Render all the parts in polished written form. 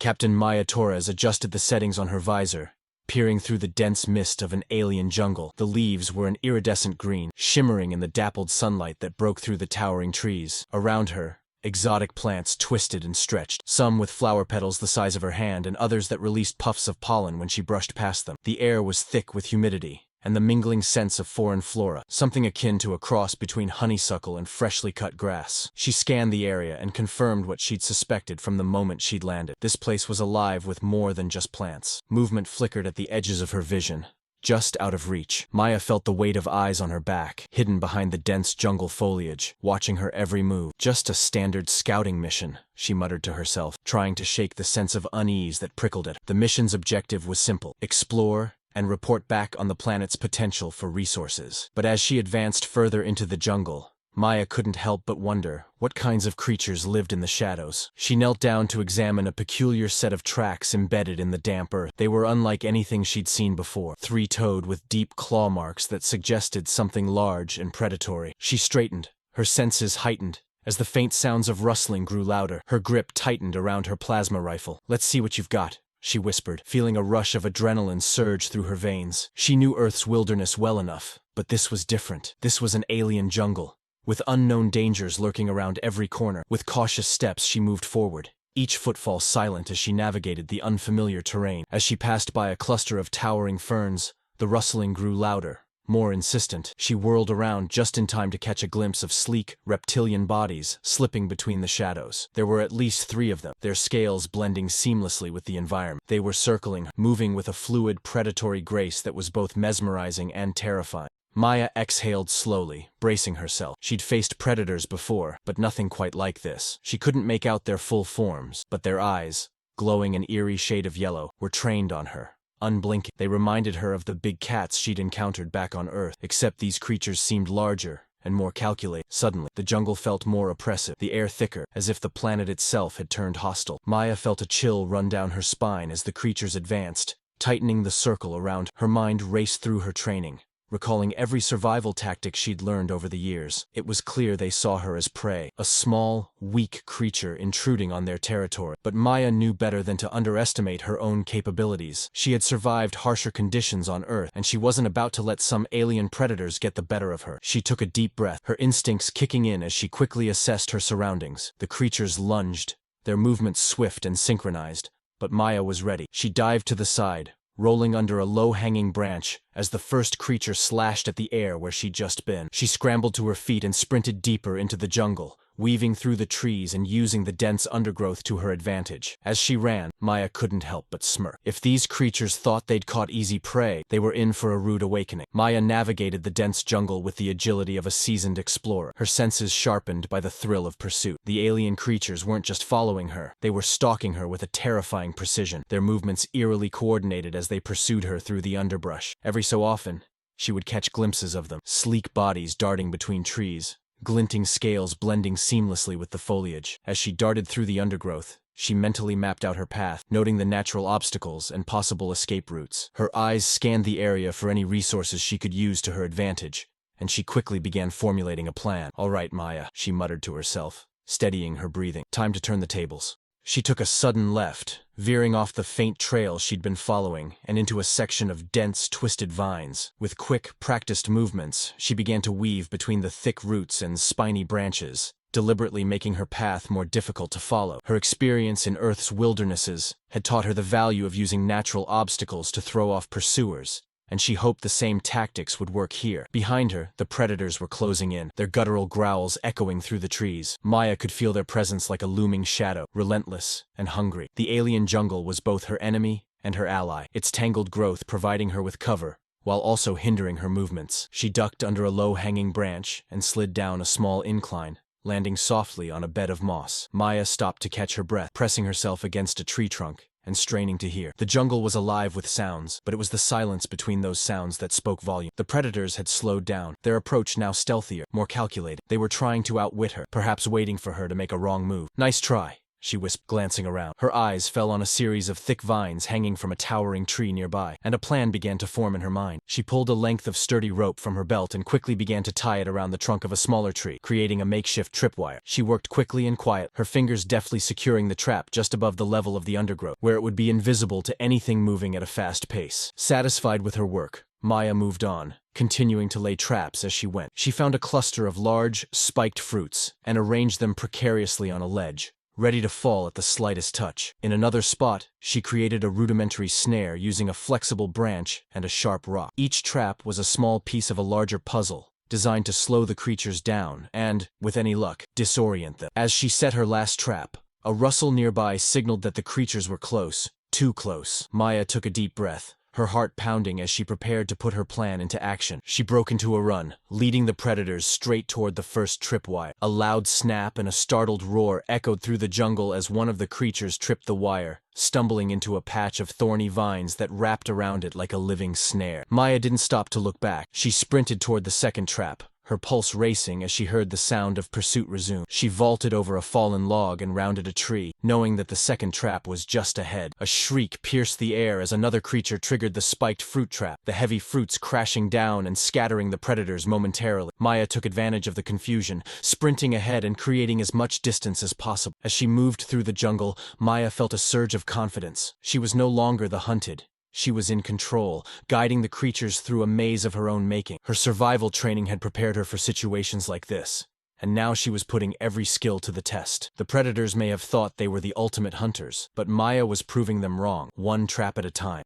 Captain Maya Torres adjusted the settings on her visor, peering through the dense mist of an alien jungle. The leaves were an iridescent green, shimmering in the dappled sunlight that broke through the towering trees. Around her, exotic plants twisted and stretched, some with flower petals the size of her hand and others that released puffs of pollen when she brushed past them. The air was thick with humidity and the mingling scents of foreign flora, something akin to a cross between honeysuckle and freshly cut grass. She scanned the area and confirmed what she'd suspected from the moment she'd landed. This place was alive with more than just plants. Movement flickered at the edges of her vision, just out of reach. Maya felt the weight of eyes on her back, hidden behind the dense jungle foliage, watching her every move. Just a standard scouting mission, she muttered to herself, trying to shake the sense of unease that prickled at her. The mission's objective was simple: explore and report back on the planet's potential for resources. But as she advanced further into the jungle, Maya couldn't help but wonder what kinds of creatures lived in the shadows. She knelt down to examine a peculiar set of tracks embedded in the damp earth. They were unlike anything she'd seen before, three-toed with deep claw marks that suggested something large and predatory. She straightened, her senses heightened, as the faint sounds of rustling grew louder. Her grip tightened around her plasma rifle. "Let's see what you've got," she whispered, feeling a rush of adrenaline surge through her veins. She knew Earth's wilderness well enough, but this was different. This was an alien jungle, with unknown dangers lurking around every corner. With cautious steps she moved forward, each footfall silent as she navigated the unfamiliar terrain. As she passed by a cluster of towering ferns, the rustling grew louder, more insistent. She whirled around just in time to catch a glimpse of sleek, reptilian bodies slipping between the shadows. There were at least 3 of them, their scales blending seamlessly with the environment. They were circling, moving with a fluid, predatory grace that was both mesmerizing and terrifying. Maya exhaled slowly, bracing herself. She'd faced predators before, but nothing quite like this. She couldn't make out their full forms, but their eyes, glowing an eerie shade of yellow, were trained on her. Unblinking, they reminded her of the big cats she'd encountered back on Earth, except these creatures seemed larger and more calculated. Suddenly, the jungle felt more oppressive, the air thicker, as if the planet itself had turned hostile. Maya felt a chill run down her spine as the creatures advanced, tightening the circle around her. Her mind raced through her training, recalling every survival tactic she'd learned over the years. It was clear they saw her as prey, a small, weak creature intruding on their territory. But Maya knew better than to underestimate her own capabilities. She had survived harsher conditions on Earth, and she wasn't about to let some alien predators get the better of her. She took a deep breath, her instincts kicking in as she quickly assessed her surroundings. The creatures lunged, their movements swift and synchronized, but Maya was ready. She dived to the side, rolling under a low-hanging branch as the first creature slashed at the air where she'd just been. She scrambled to her feet and sprinted deeper into the jungle, weaving through the trees and using the dense undergrowth to her advantage. As she ran, Maya couldn't help but smirk. If these creatures thought they'd caught easy prey, they were in for a rude awakening. Maya navigated the dense jungle with the agility of a seasoned explorer, her senses sharpened by the thrill of pursuit. The alien creatures weren't just following her, they were stalking her with a terrifying precision, their movements eerily coordinated as they pursued her through the underbrush. Every so often, she would catch glimpses of them, sleek bodies darting between trees, glinting scales blending seamlessly with the foliage. As she darted through the undergrowth, she mentally mapped out her path, noting the natural obstacles and possible escape routes. Her eyes scanned the area for any resources she could use to her advantage, and she quickly began formulating a plan. "All right, Maya," she muttered to herself, steadying her breathing. "Time to turn the tables." She took a sudden left, veering off the faint trail she'd been following and into a section of dense, twisted vines. With quick, practiced movements, she began to weave between the thick roots and spiny branches, deliberately making her path more difficult to follow. Her experience in Earth's wildernesses had taught her the value of using natural obstacles to throw off pursuers, and she hoped the same tactics would work here. Behind her, the predators were closing in, their guttural growls echoing through the trees. Maya could feel their presence like a looming shadow, relentless and hungry. The alien jungle was both her enemy and her ally, its tangled growth providing her with cover, while also hindering her movements. She ducked under a low-hanging branch and slid down a small incline, landing softly on a bed of moss. Maya stopped to catch her breath, pressing herself against a tree trunk and straining to hear. The jungle was alive with sounds, but it was the silence between those sounds that spoke volume. The predators had slowed down, their approach now stealthier, more calculated. They were trying to outwit her, perhaps waiting for her to make a wrong move. "Nice try," she whispered, glancing around. Her eyes fell on a series of thick vines hanging from a towering tree nearby, and a plan began to form in her mind. She pulled a length of sturdy rope from her belt and quickly began to tie it around the trunk of a smaller tree, creating a makeshift tripwire. She worked quickly and quietly, her fingers deftly securing the trap just above the level of the undergrowth, where it would be invisible to anything moving at a fast pace. Satisfied with her work, Maya moved on, continuing to lay traps as she went. She found a cluster of large, spiked fruits and arranged them precariously on a ledge, ready to fall at the slightest touch. In another spot, she created a rudimentary snare using a flexible branch and a sharp rock. Each trap was a small piece of a larger puzzle, designed to slow the creatures down and, with any luck, disorient them. As she set her last trap, a rustle nearby signaled that the creatures were close, too close. Maya took a deep breath, her heart pounding as she prepared to put her plan into action. She broke into a run, leading the predators straight toward the first tripwire. A loud snap and a startled roar echoed through the jungle as one of the creatures tripped the wire, stumbling into a patch of thorny vines that wrapped around it like a living snare. Maya didn't stop to look back. She sprinted toward the second trap, her pulse racing as she heard the sound of pursuit resume. She vaulted over a fallen log and rounded a tree, knowing that the second trap was just ahead. A shriek pierced the air as another creature triggered the spiked fruit trap, the heavy fruits crashing down and scattering the predators momentarily. Maya took advantage of the confusion, sprinting ahead and creating as much distance as possible. As she moved through the jungle, Maya felt a surge of confidence. She was no longer the hunted. She was in control, guiding the creatures through a maze of her own making. Her survival training had prepared her for situations like this, and now she was putting every skill to the test. The predators may have thought they were the ultimate hunters, but Maya was proving them wrong, one trap at a time.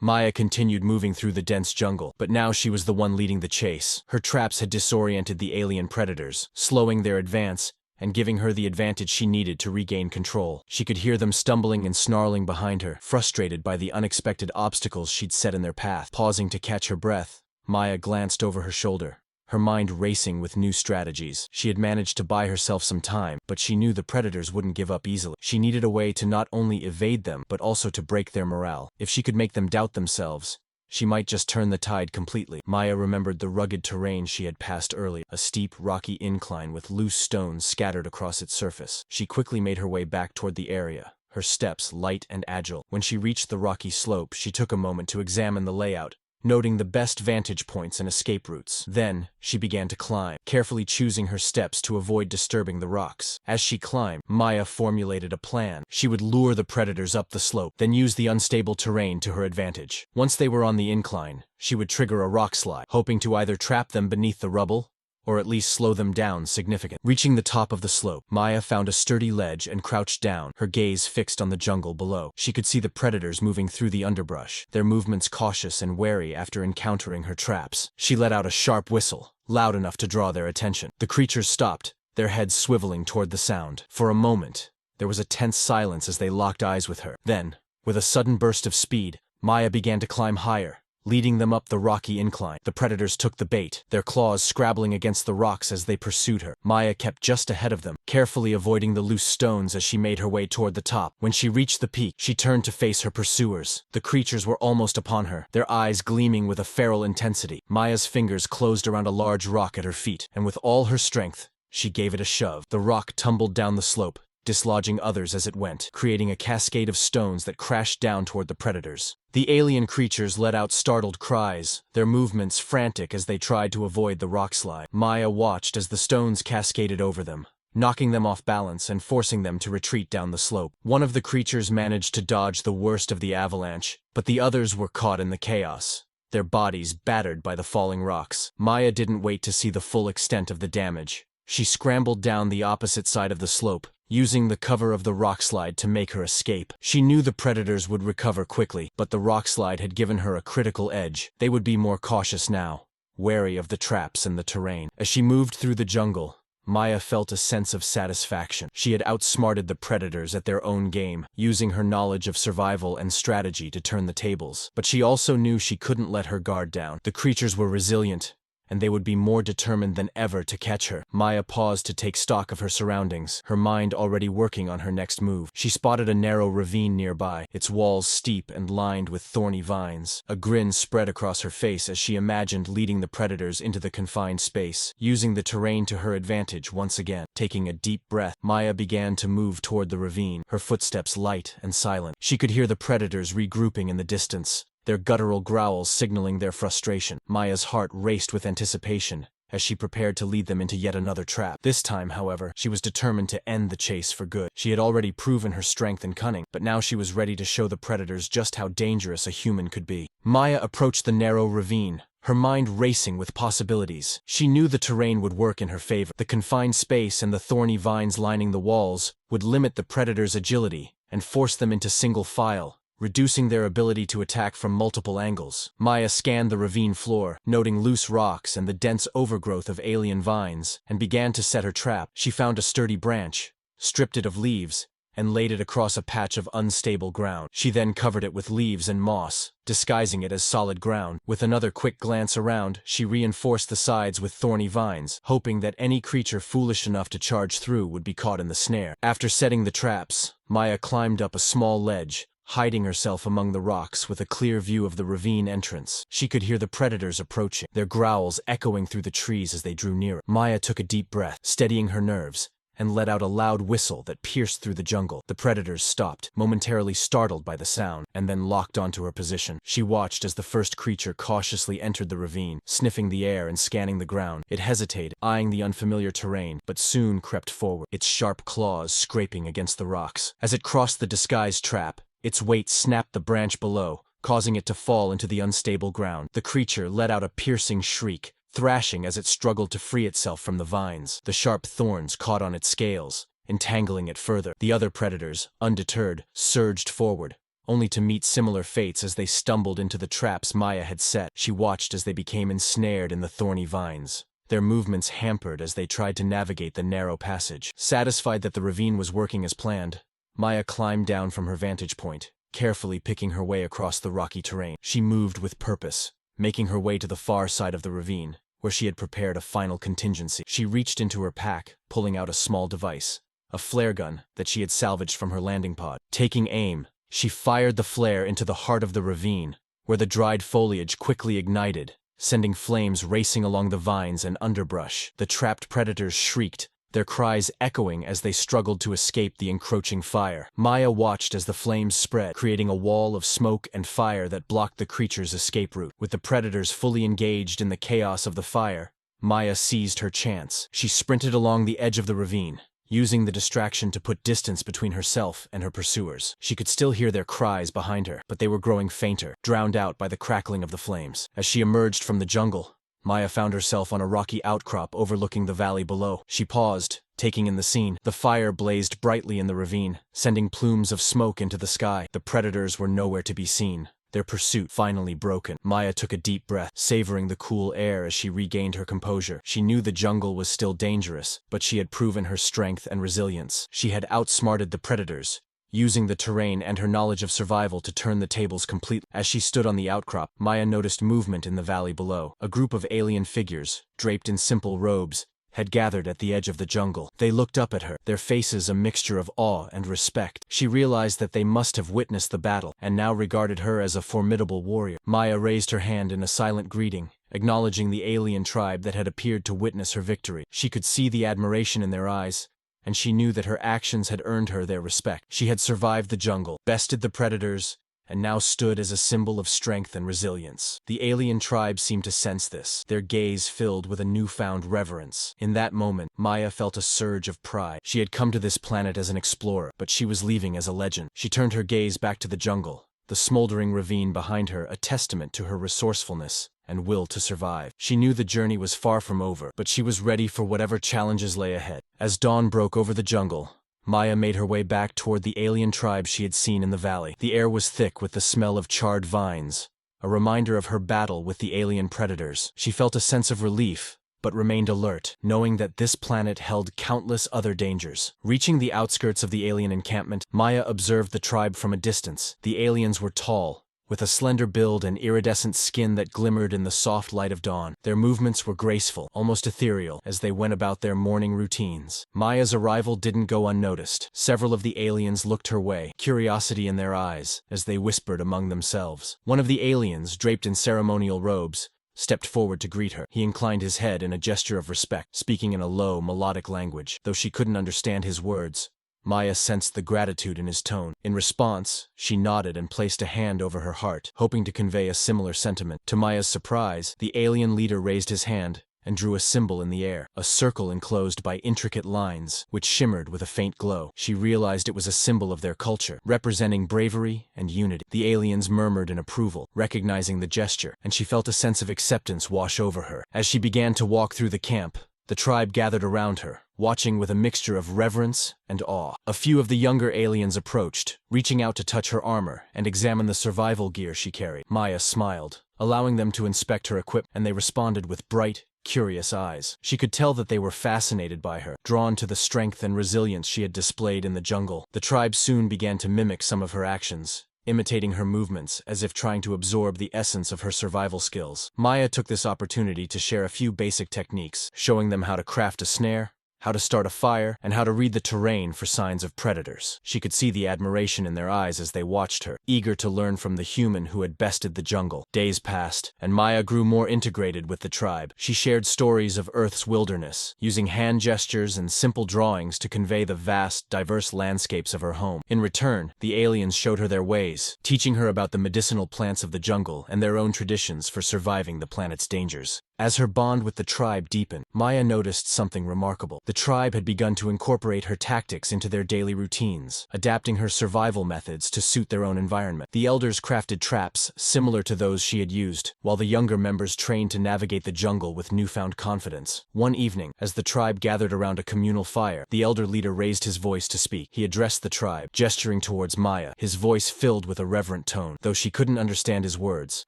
Maya continued moving through the dense jungle, but now she was the one leading the chase. Her traps had disoriented the alien predators, slowing their advance and giving her the advantage she needed to regain control. She could hear them stumbling and snarling behind her, frustrated by the unexpected obstacles she'd set in their path. Pausing to catch her breath, Maya glanced over her shoulder, her mind racing with new strategies. She had managed to buy herself some time, but she knew the predators wouldn't give up easily. She needed a way to not only evade them, but also to break their morale. If she could make them doubt themselves, she might just turn the tide completely. Maya remembered the rugged terrain she had passed earlier, a steep, rocky incline with loose stones scattered across its surface. She quickly made her way back toward the area, her steps light and agile. When she reached the rocky slope, she took a moment to examine the layout, noting the best vantage points and escape routes. Then, she began to climb, carefully choosing her steps to avoid disturbing the rocks. As she climbed, Maya formulated a plan. She would lure the predators up the slope, then use the unstable terrain to her advantage. Once they were on the incline, she would trigger a rock slide, hoping to either trap them beneath the rubble or at least slow them down significantly. Reaching the top of the slope, Maya found a sturdy ledge and crouched down, her gaze fixed on the jungle below. She could see the predators moving through the underbrush, their movements cautious and wary after encountering her traps. She let out a sharp whistle, loud enough to draw their attention. The creatures stopped, their heads swiveling toward the sound. For a moment, there was a tense silence as they locked eyes with her. Then, with a sudden burst of speed, Maya began to climb higher, leading them up the rocky incline. The predators took the bait, their claws scrabbling against the rocks as they pursued her. Maya kept just ahead of them, carefully avoiding the loose stones as she made her way toward the top. When she reached the peak, she turned to face her pursuers. The creatures were almost upon her, their eyes gleaming with a feral intensity. Maya's fingers closed around a large rock at her feet, and with all her strength, she gave it a shove. The rock tumbled down the slope, dislodging others as it went, creating a cascade of stones that crashed down toward the predators. The alien creatures let out startled cries, their movements frantic as they tried to avoid the rock slide. Maya watched as the stones cascaded over them, knocking them off balance and forcing them to retreat down the slope. One of the creatures managed to dodge the worst of the avalanche, but the others were caught in the chaos, their bodies battered by the falling rocks. Maya didn't wait to see the full extent of the damage. She scrambled down the opposite side of the slope, using the cover of the rockslide to make her escape. She knew the predators would recover quickly, but the rockslide had given her a critical edge. They would be more cautious now, wary of the traps and the terrain. As she moved through the jungle, Maya felt a sense of satisfaction. She had outsmarted the predators at their own game, using her knowledge of survival and strategy to turn the tables. But she also knew she couldn't let her guard down. The creatures were resilient, and they would be more determined than ever to catch her. Maya paused to take stock of her surroundings, her mind already working on her next move. She spotted a narrow ravine nearby, its walls steep and lined with thorny vines. A grin spread across her face as she imagined leading the predators into the confined space, using the terrain to her advantage once again. Taking a deep breath, Maya began to move toward the ravine, her footsteps light and silent. She could hear the predators regrouping in the distance, their guttural growls signaling their frustration. Maya's heart raced with anticipation as she prepared to lead them into yet another trap. This time, however, she was determined to end the chase for good. She had already proven her strength and cunning, but now she was ready to show the predators just how dangerous a human could be. Maya approached the narrow ravine, her mind racing with possibilities. She knew the terrain would work in her favor. The confined space and the thorny vines lining the walls would limit the predators' agility and force them into single file, reducing their ability to attack from multiple angles. Maya scanned the ravine floor, noting loose rocks and the dense overgrowth of alien vines, and began to set her trap. She found a sturdy branch, stripped it of leaves, and laid it across a patch of unstable ground. She then covered it with leaves and moss, disguising it as solid ground. With another quick glance around, she reinforced the sides with thorny vines, hoping that any creature foolish enough to charge through would be caught in the snare. After setting the traps, Maya climbed up a small ledge, hiding herself among the rocks with a clear view of the ravine entrance. She could hear the predators approaching, their growls echoing through the trees as they drew nearer. Maya took a deep breath, steadying her nerves, and let out a loud whistle that pierced through the jungle. The predators stopped, momentarily startled by the sound, and then locked onto her position. She watched as the first creature cautiously entered the ravine, sniffing the air and scanning the ground. It hesitated, eyeing the unfamiliar terrain, but soon crept forward, its sharp claws scraping against the rocks. As it crossed the disguised trap, its weight snapped the branch below, causing it to fall into the unstable ground. The creature let out a piercing shriek, thrashing as it struggled to free itself from the vines. The sharp thorns caught on its scales, entangling it further. The other predators, undeterred, surged forward, only to meet similar fates as they stumbled into the traps Maya had set. She watched as they became ensnared in the thorny vines, their movements hampered as they tried to navigate the narrow passage. Satisfied that the ravine was working as planned, Maya climbed down from her vantage point, carefully picking her way across the rocky terrain. She moved with purpose, making her way to the far side of the ravine, where she had prepared a final contingency. She reached into her pack, pulling out a small device, a flare gun that she had salvaged from her landing pod. Taking aim, she fired the flare into the heart of the ravine, where the dried foliage quickly ignited, sending flames racing along the vines and underbrush. The trapped predators shrieked, their cries echoing as they struggled to escape the encroaching fire. Maya watched as the flames spread, creating a wall of smoke and fire that blocked the creature's escape route. With the predators fully engaged in the chaos of the fire, Maya seized her chance. She sprinted along the edge of the ravine, using the distraction to put distance between herself and her pursuers. She could still hear their cries behind her, but they were growing fainter, drowned out by the crackling of the flames. As she emerged from the jungle, Maya found herself on a rocky outcrop overlooking the valley below. She paused, taking in the scene. The fire blazed brightly in the ravine, sending plumes of smoke into the sky. The predators were nowhere to be seen, their pursuit finally broken. Maya took a deep breath, savoring the cool air as she regained her composure. She knew the jungle was still dangerous, but she had proven her strength and resilience. She had outsmarted the predators, using the terrain and her knowledge of survival to turn the tables completely. As she stood on the outcrop, Maya noticed movement in the valley below. A group of alien figures, draped in simple robes, had gathered at the edge of the jungle. They looked up at her, their faces a mixture of awe and respect. She realized that they must have witnessed the battle, and now regarded her as a formidable warrior. Maya raised her hand in a silent greeting, acknowledging the alien tribe that had appeared to witness her victory. She could see the admiration in their eyes, and she knew that her actions had earned her their respect. She had survived the jungle, bested the predators, and now stood as a symbol of strength and resilience. The alien tribe seemed to sense this, their gaze filled with a newfound reverence. In that moment, Maya felt a surge of pride. She had come to this planet as an explorer, but she was leaving as a legend. She turned her gaze back to the jungle, the smoldering ravine behind her a testament to her resourcefulness and will to survive. She knew the journey was far from over, but she was ready for whatever challenges lay ahead. As dawn broke over the jungle, Maya made her way back toward the alien tribe she had seen in the valley. The air was thick with the smell of charred vines, a reminder of her battle with the alien predators. She felt a sense of relief, but remained alert, knowing that this planet held countless other dangers. Reaching the outskirts of the alien encampment, Maya observed the tribe from a distance. The aliens were tall, with a slender build and iridescent skin that glimmered in the soft light of dawn. Their movements were graceful, almost ethereal, as they went about their morning routines. Maya's arrival didn't go unnoticed. Several of the aliens looked her way, curiosity in their eyes, as they whispered among themselves. One of the aliens, draped in ceremonial robes, stepped forward to greet her. He inclined his head in a gesture of respect, speaking in a low, melodic language. Though she couldn't understand his words, Maya sensed the gratitude in his tone. In response, she nodded and placed a hand over her heart, hoping to convey a similar sentiment. To Maya's surprise, the alien leader raised his hand and drew a symbol in the air, a circle enclosed by intricate lines, which shimmered with a faint glow. She realized it was a symbol of their culture, representing bravery and unity. The aliens murmured in approval, recognizing the gesture, and she felt a sense of acceptance wash over her. As she began to walk through the camp, the tribe gathered around her, watching with a mixture of reverence and awe. A few of the younger aliens approached, reaching out to touch her armor and examine the survival gear she carried. Maya smiled, allowing them to inspect her equipment, and they responded with bright, curious eyes. She could tell that they were fascinated by her, drawn to the strength and resilience she had displayed in the jungle. The tribe soon began to mimic some of her actions, imitating her movements as if trying to absorb the essence of her survival skills. Maya took this opportunity to share a few basic techniques, showing them how to craft a snare, how to start a fire, and how to read the terrain for signs of predators. She could see the admiration in their eyes as they watched her, eager to learn from the human who had bested the jungle. Days passed, and Maya grew more integrated with the tribe. She shared stories of Earth's wilderness, using hand gestures and simple drawings to convey the vast, diverse landscapes of her home. In return, the aliens showed her their ways, teaching her about the medicinal plants of the jungle and their own traditions for surviving the planet's dangers. As her bond with the tribe deepened, Maya noticed something remarkable. The tribe had begun to incorporate her tactics into their daily routines, adapting her survival methods to suit their own environment. The elders crafted traps similar to those she had used, while the younger members trained to navigate the jungle with newfound confidence. One evening, as the tribe gathered around a communal fire, the elder leader raised his voice to speak. He addressed the tribe, gesturing towards Maya, his voice filled with a reverent tone. Though she couldn't understand his words,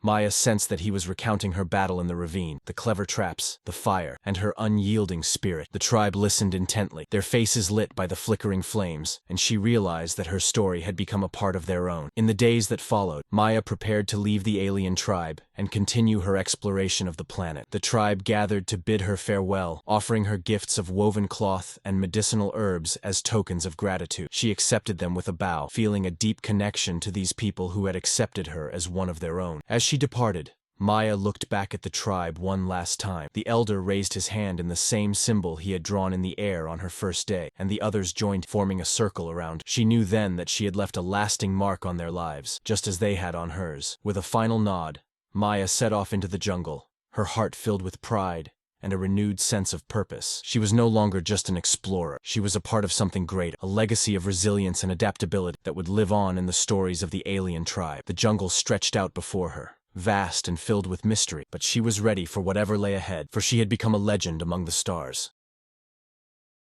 Maya sensed that he was recounting her battle in the ravine, the clever traps, the fire, and her unyielding spirit. The tribe listened intently, their faces lit by the flickering flames, and she realized that her story had become a part of their own. In the days that followed, Maya prepared to leave the alien tribe and continue her exploration of the planet. The tribe gathered to bid her farewell, offering her gifts of woven cloth and medicinal herbs as tokens of gratitude. She accepted them with a bow, feeling a deep connection to these people who had accepted her as one of their own. As she departed, Maya looked back at the tribe one last time. The elder raised his hand in the same symbol he had drawn in the air on her first day, and the others joined, forming a circle around. She knew then that she had left a lasting mark on their lives, just as they had on hers. With a final nod, Maya set off into the jungle, her heart filled with pride and a renewed sense of purpose. She was no longer just an explorer. She was a part of something greater, a legacy of resilience and adaptability that would live on in the stories of the alien tribe. The jungle stretched out before her, vast and filled with mystery, but she was ready for whatever lay ahead, for she had become a legend among the stars.